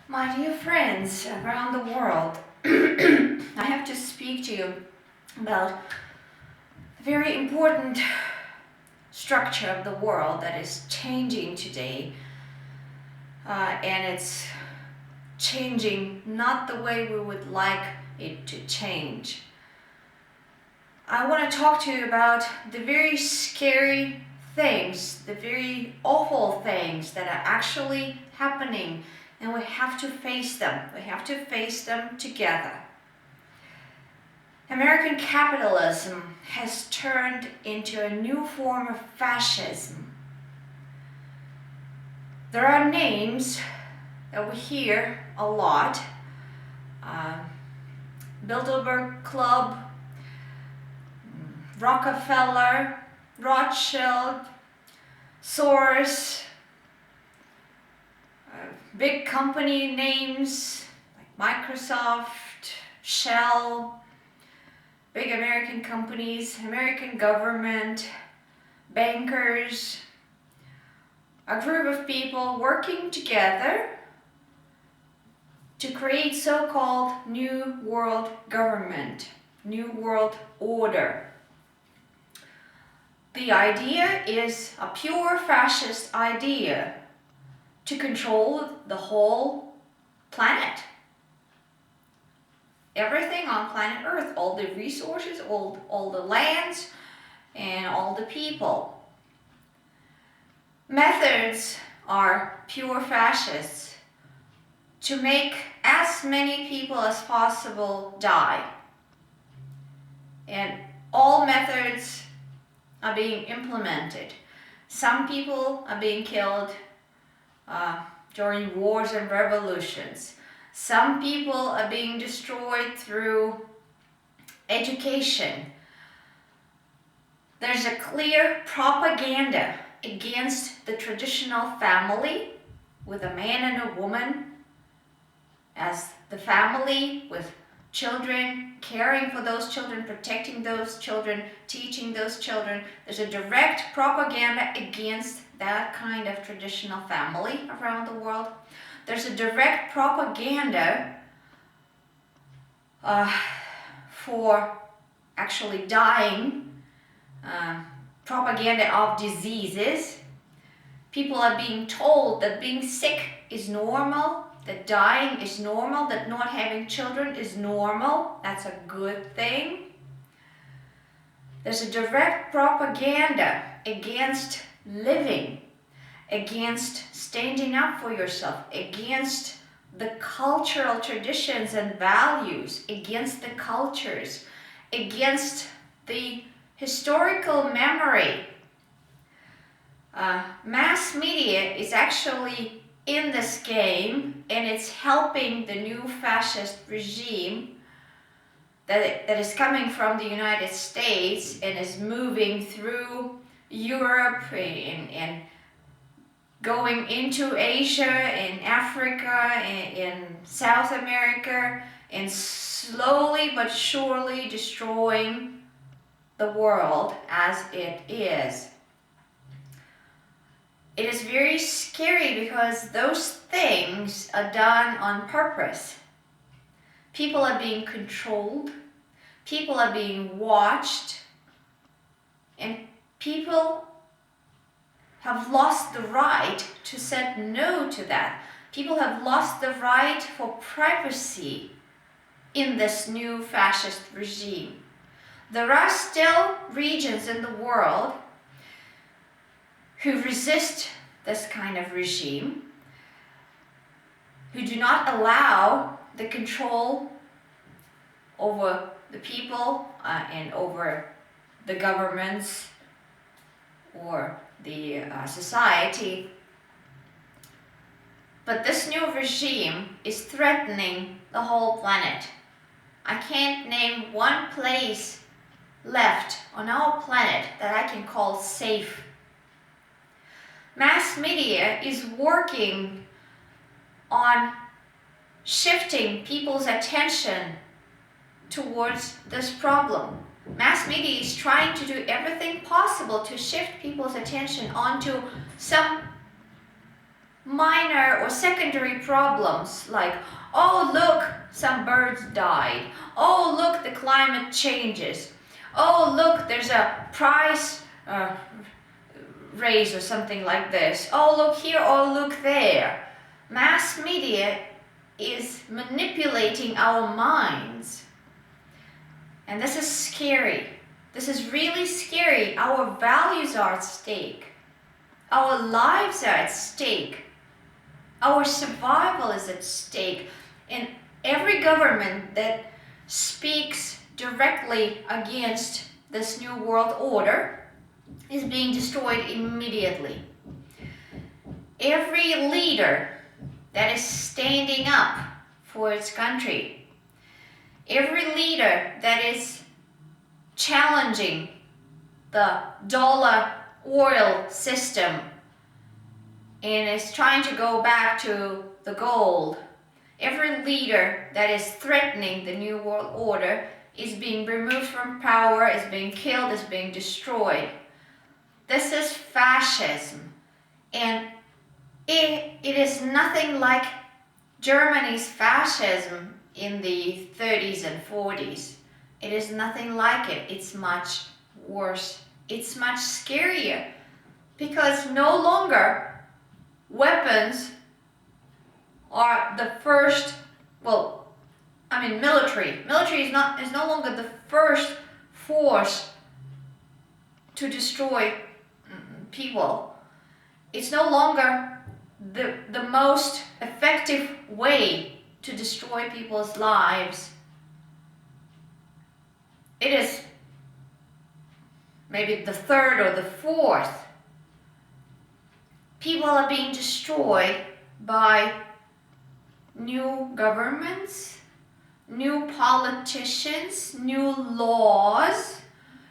My dear friends around the world, I have to speak to you about a very important structure of the world that is changing today, and it's changing not the way we would like it to change. I want to talk to you about the very scary things, the very awful things that are actually happening, and we have to face them. We have to face them together. American capitalism has turned into a new form of fascism. There are names that we hear a lot. Bilderberg Club, Rockefeller, Rothschild, Soros, big company names like Microsoft, Shell, big American companies, American government, bankers, a group of people working together to create so-called New World Government, New World Order. The idea is a pure fascist idea to control the whole planet. Everything on planet Earth, all the resources, all the lands, and all the people. Methods are pure fascists to make as many people as possible die. And all methods are being implemented. Some people are being killed during wars and revolutions. Some people are being destroyed through education. There's a clear propaganda against the traditional family with a man and a woman as the family, with children, caring for those children, protecting those children, teaching those children. There's a direct propaganda against that kind of traditional family around the world. There's a direct propaganda for actually dying, propaganda of diseases. People are being told that being sick is normal, that dying is normal, that not having children is normal. That's a good thing. There's a direct propaganda against living, against standing up for yourself, against the cultural traditions and values, against the cultures, against the historical memory. Mass media is actually in this game, and it's helping the new fascist regime that is coming from the United States and is moving through Europe and going into Asia and Africa and South America, and slowly but surely destroying the world as it is. It is very scary because those things are done on purpose. People are being controlled, people are being watched, and people have lost the right to say no to that. People have lost the right for privacy in this new fascist regime. There are still regions in the world who resist this kind of regime, who do not allow the control over the people and over the governments or the society. But this new regime is threatening the whole planet. I can't name one place left on our planet that I can call safe. Mass media is working on shifting people's attention towards this problem. Mass media is trying to do everything possible to shift people's attention onto some minor or secondary problems like, oh look, some birds died. Oh look, the climate changes. Oh look, there's a price raise or something like this. Oh look here, oh look there. Mass media is manipulating our minds. And this is scary. This is really scary. Our values are at stake. Our lives are at stake. Our survival is at stake. And every government that speaks directly against this new world order is being destroyed immediately. Every leader that is standing up for its country, every leader that is challenging the dollar oil system and is trying to go back to the gold, every leader that is threatening the new world order is being removed from power, is being killed, is being destroyed. This is fascism, and it is nothing like Germany's fascism in the 30s and 40s. It is nothing like it. It's much worse. It's much scarier, because no longer weapons are the first, military. Military is no longer the first force to destroy people. It's no longer the most effective way to destroy people's lives. It is maybe the third or the fourth. People are being destroyed by new governments, new politicians, new laws,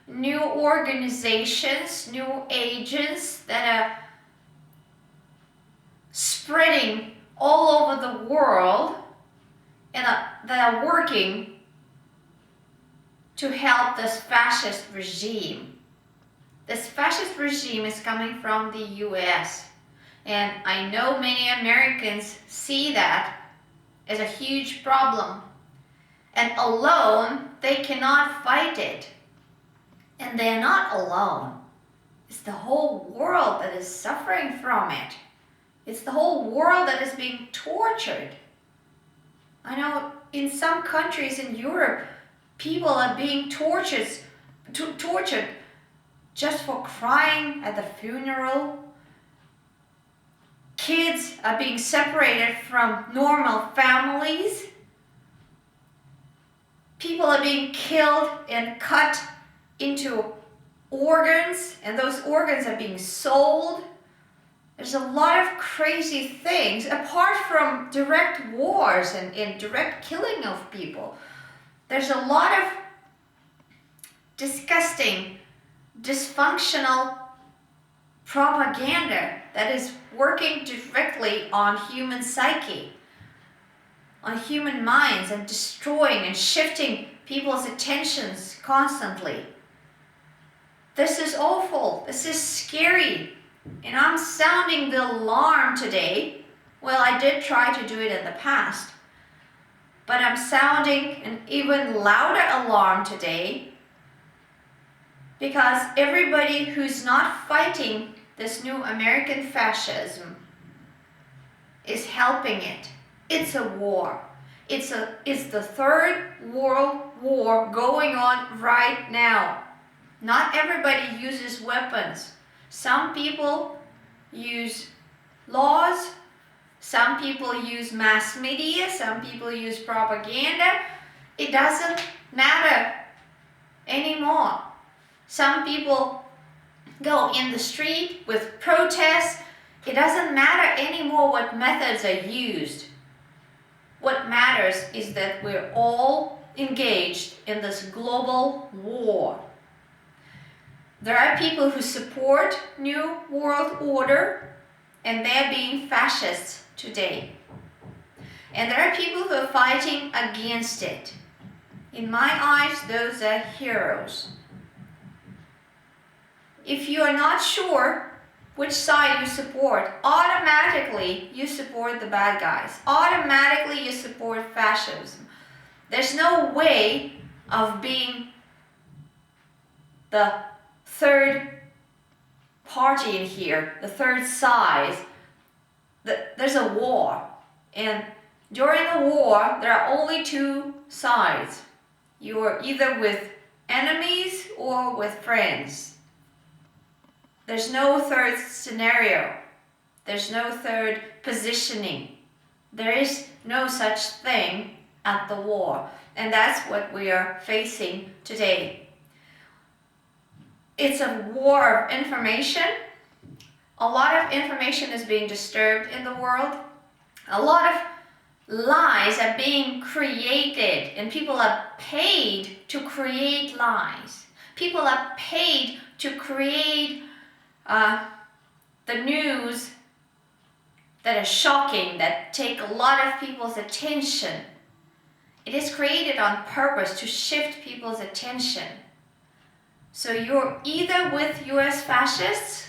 new organizations, new agents that are spreading all over the world and that are working to help this fascist regime. This fascist regime is coming from the US, and I know many Americans see that as a huge problem, and alone they cannot fight it. And they're not alone. It's the whole world that is suffering from it. It's the whole world that is being tortured. I know in some countries in Europe, people are being tortured just for crying at the funeral. Kids are being separated from normal families. People are being killed and cut into organs, and those organs are being sold. There's a lot of crazy things, apart from direct wars and direct killing of people. There's a lot of disgusting, dysfunctional propaganda that is working directly on human psyche, on human minds, and destroying and shifting people's attentions constantly. This is awful. This is scary. And I'm sounding the alarm today. Well, I did try to do it in the past. But I'm sounding an even louder alarm today, because everybody who's not fighting this new American fascism is helping it. It's a war. It's the third world war going on right now. Not everybody uses weapons. Some people use laws. Some people use mass media. Some people use propaganda. It doesn't matter anymore. Some people go in the street with protests. It doesn't matter anymore what methods are used. What matters is that we're all engaged in this global war. There are people who support New World Order, and they're being fascists today. And there are people who are fighting against it. In my eyes, those are heroes. If you are not sure which side you support, automatically you support the bad guys. Automatically you support fascism. There's no way of being the third party in here, the third side. There's a war, and during the war there are only two sides. You are either with enemies or with friends. There's no third scenario. There's no third positioning. There is no such thing at the war, and that's what we are facing today. It's a war of information. A lot of information is being disturbed in the world. A lot of lies are being created, and people are paid to create lies. People are paid to create the news that is shocking, that take a lot of people's attention. It is created on purpose to shift people's attention. So you're either with US fascists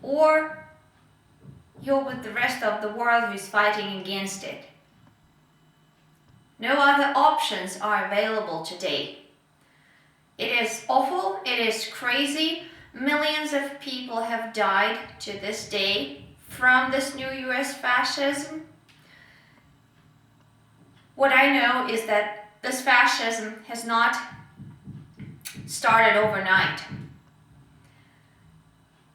or you're with the rest of the world who's fighting against it. No other options are available today. It is awful, it is crazy. Millions of people have died to this day from this new US fascism. What I know is that this fascism has not started overnight.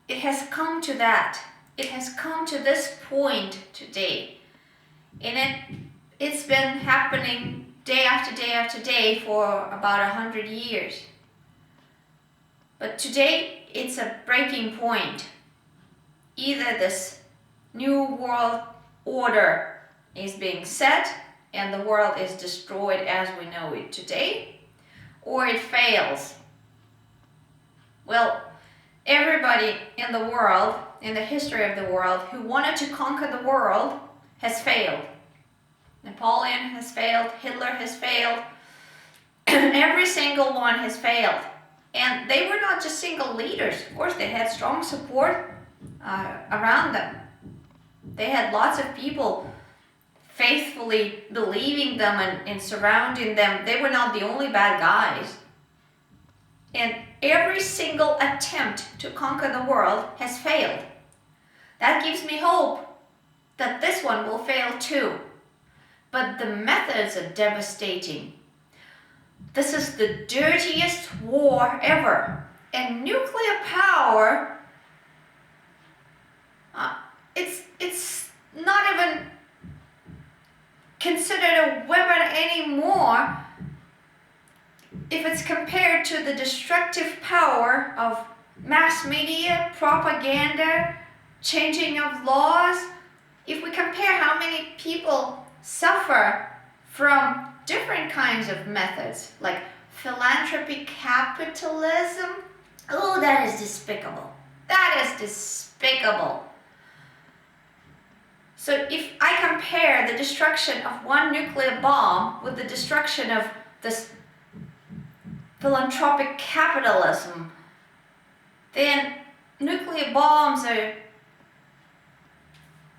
It has come to that. It has come to this point today. And it's been happening day after day after day for about 100 years. But today it's a breaking point. Either this new world order is being set and the world is destroyed as we know it today, or it fails. Well, everybody in the world, in the history of the world, who wanted to conquer the world has failed. Napoleon has failed, Hitler has failed, every single one has failed. And they were not just single leaders. Of course, they had strong support around them. They had lots of people faithfully believing them and surrounding them. They were not the only bad guys. And every single attempt to conquer the world has failed. That gives me hope that this one will fail too. But the methods are devastating. This is the dirtiest war ever. And nuclear power, it's not even considered a weapon anymore if it's compared to the destructive power of mass media, propaganda, changing of laws. If we compare how many people suffer from different kinds of methods, like philanthropy capitalism, oh, that is despicable. That is despicable. So if I compare the destruction of one nuclear bomb with the destruction of this philanthropic capitalism, then nuclear bombs are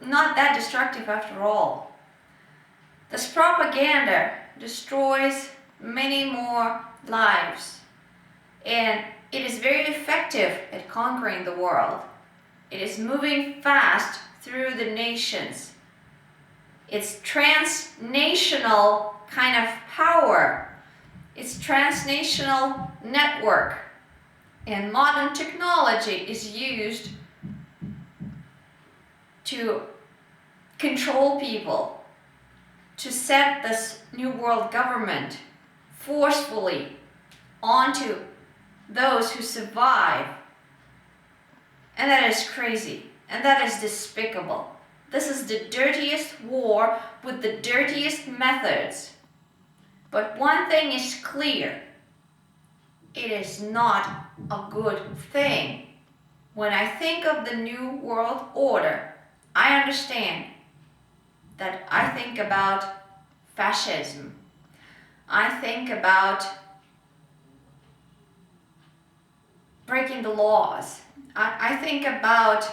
not that destructive after all. This propaganda destroys many more lives, and it is very effective at conquering the world. It is moving fast through the nations. It's transnational kind of power. It's transnational network. And modern technology is used to control people, to set this new world government forcefully onto those who survive. And that is crazy. And that is despicable. This is the dirtiest war with the dirtiest methods. But one thing is clear. It is not a good thing. When I think of the New World Order, I understand that I think about fascism. I think about breaking the laws. I think about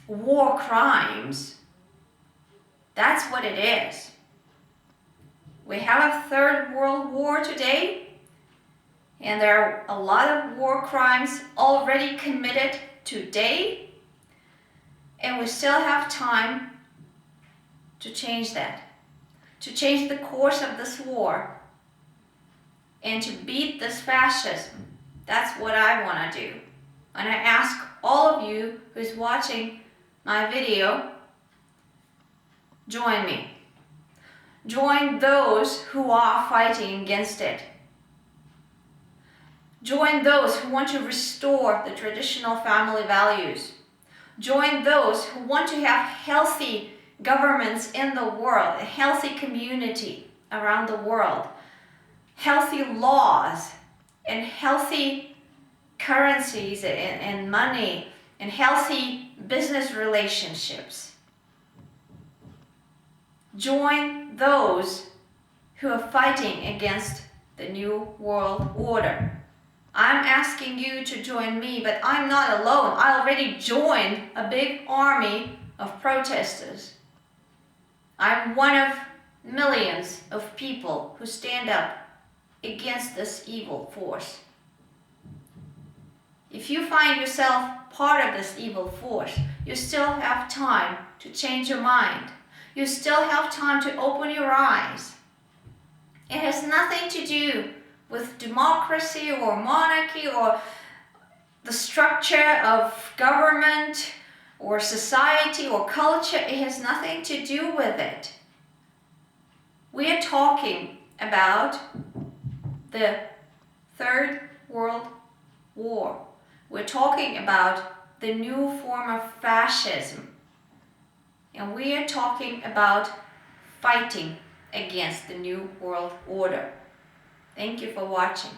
war crimes. That's what it is. We have a third world war today, and there are a lot of war crimes already committed today, and we still have time to change that, to change the course of this war, and to beat this fascism. That's what I want to do. And I ask all of you who's watching my video, join me. Join those who are fighting against it. Join those who want to restore the traditional family values. Join those who want to have healthy governments in the world, a healthy community around the world, healthy laws, and healthy currencies and money, and healthy business relationships. Join those who are fighting against the New World Order. I'm asking you to join me, but I'm not alone. I already joined a big army of protesters. I'm one of millions of people who stand up against this evil force. If you find yourself part of this evil force, you still have time to change your mind. You still have time to open your eyes. It has nothing to do with democracy or monarchy or the structure of government or society or culture. It has nothing to do with it. We are talking about the Third World War. We're talking about the new form of fascism. And we are talking about fighting against the New World Order. Thank you for watching.